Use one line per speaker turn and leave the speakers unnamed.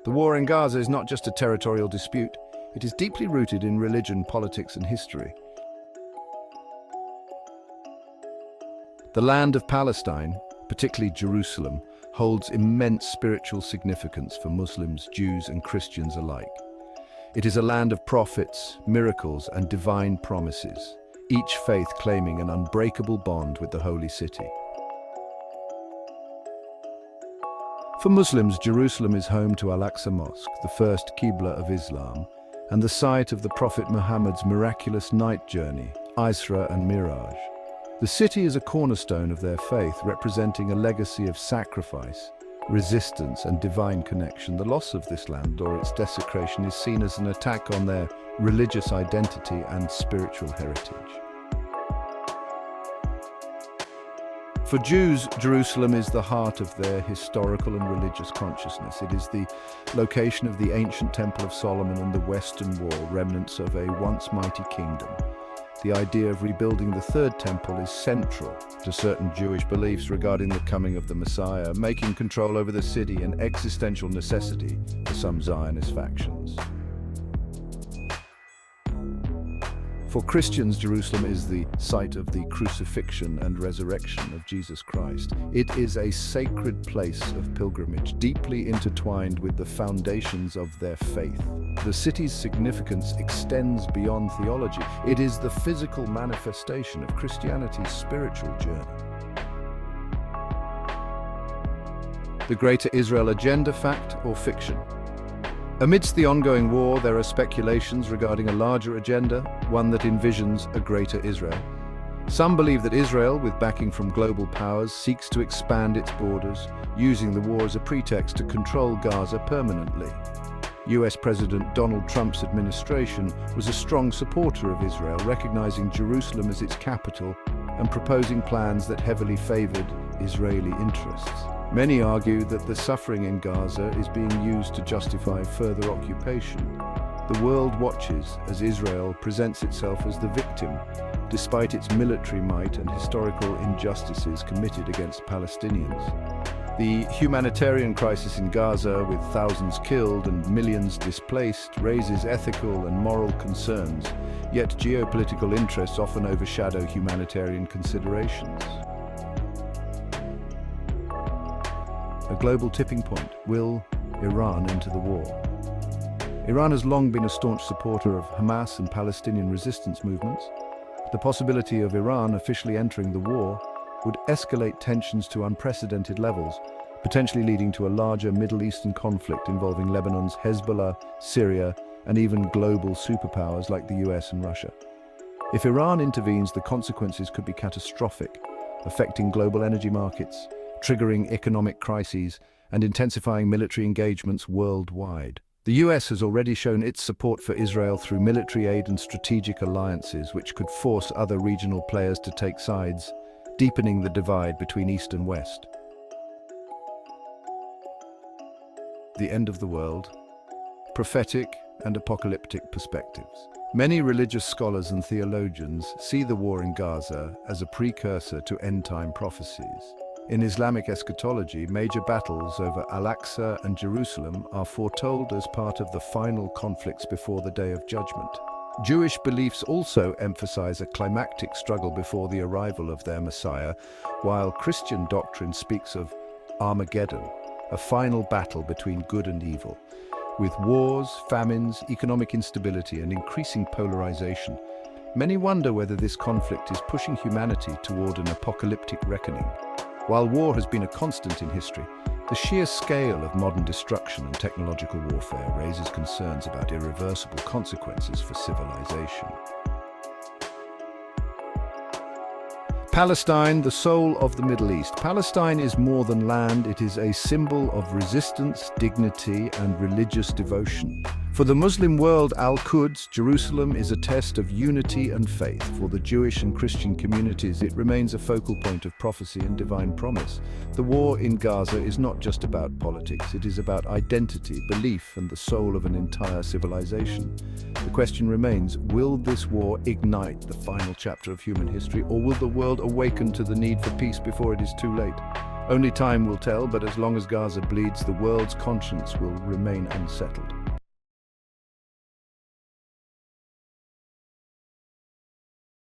The war in Gaza is not just a territorial dispute, it is deeply rooted in religion, politics, and history. The land of Palestine, particularly Jerusalem, holds immense spiritual significance for Muslims, Jews, and Christians alike. It is a land of prophets, miracles, and divine promises, each faith claiming an unbreakable bond with the holy city. For Muslims, Jerusalem is home to Al-Aqsa Mosque, the first Qibla of Islam, and the site of the Prophet Muhammad's miraculous night journey, Isra and Miraj. The city is a cornerstone of their faith, representing a legacy of sacrifice, resistance, and divine connection. The loss of this land or its desecration is seen as an attack on their religious identity and spiritual heritage. For Jews, Jerusalem is the heart of their historical and religious consciousness. It is the location of the ancient Temple of Solomon and the Western Wall, remnants of a once mighty kingdom. The idea of rebuilding the Third Temple is central to certain Jewish beliefs regarding the coming of the Messiah, making control over the city an existential necessity for some Zionist factions. For Christians, Jerusalem is the site of the crucifixion and resurrection of Jesus Christ. It is a sacred place of pilgrimage, deeply intertwined with the foundations of their faith. The city's significance extends beyond theology. It is the physical manifestation of Christianity's spiritual journey. The Greater Israel Agenda, fact or fiction? Amidst the ongoing war, there are speculations regarding a larger agenda, one that envisions a greater Israel. Some believe that Israel, with backing from global powers, seeks to expand its borders, using the war as a pretext to control Gaza permanently. US President Donald Trump's administration was a strong supporter of Israel, recognizing Jerusalem as its capital and proposing plans that heavily favored Israeli interests. Many argue that the suffering in Gaza is being used to justify further occupation. The world watches as Israel presents itself as the victim, despite its military might and historical injustices committed against Palestinians. The humanitarian crisis in Gaza, with thousands killed and millions displaced, raises ethical and moral concerns, yet geopolitical interests often overshadow humanitarian considerations. A global tipping point. Will Iran enter the war? Iran has long been a staunch supporter of Hamas and Palestinian resistance movements. The possibility of Iran officially entering the war would escalate tensions to unprecedented levels, potentially leading to a larger Middle Eastern conflict involving Lebanon's Hezbollah, Syria, and even global superpowers like the US and Russia. If Iran intervenes, the consequences could be catastrophic, affecting global energy markets, triggering economic crises, and intensifying military engagements worldwide. The US has already shown its support for Israel through military aid and strategic alliances, which could force other regional players to take sides, deepening the divide between East and West. The end of the world. Prophetic and apocalyptic perspectives. Many religious scholars and theologians see the war in Gaza as a precursor to end-time prophecies. In Islamic eschatology, major battles over Al-Aqsa and Jerusalem are foretold as part of the final conflicts before the Day of Judgment. Jewish beliefs also emphasize a climactic struggle before the arrival of their Messiah, while Christian doctrine speaks of Armageddon, a final battle between good and evil. With wars, famines, economic instability, and increasing polarization, many wonder whether this conflict is pushing humanity toward an apocalyptic reckoning. While war has been a constant in history, the sheer scale of modern destruction and technological warfare raises concerns about irreversible consequences for civilization. Palestine, the soul of the Middle East. Palestine is more than land, it is a symbol of resistance, dignity, and religious devotion. For the Muslim world, Al-Quds, Jerusalem, is a test of unity and faith. For the Jewish and Christian communities, it remains a focal point of prophecy and divine promise. The war in Gaza is not just about politics, it is about identity, belief, and the soul of an entire civilization. The question remains, will this war ignite the final chapter of human history, or will the world awaken to the need for peace before it is too late? Only time will tell, but as long as Gaza bleeds, the world's conscience will remain unsettled.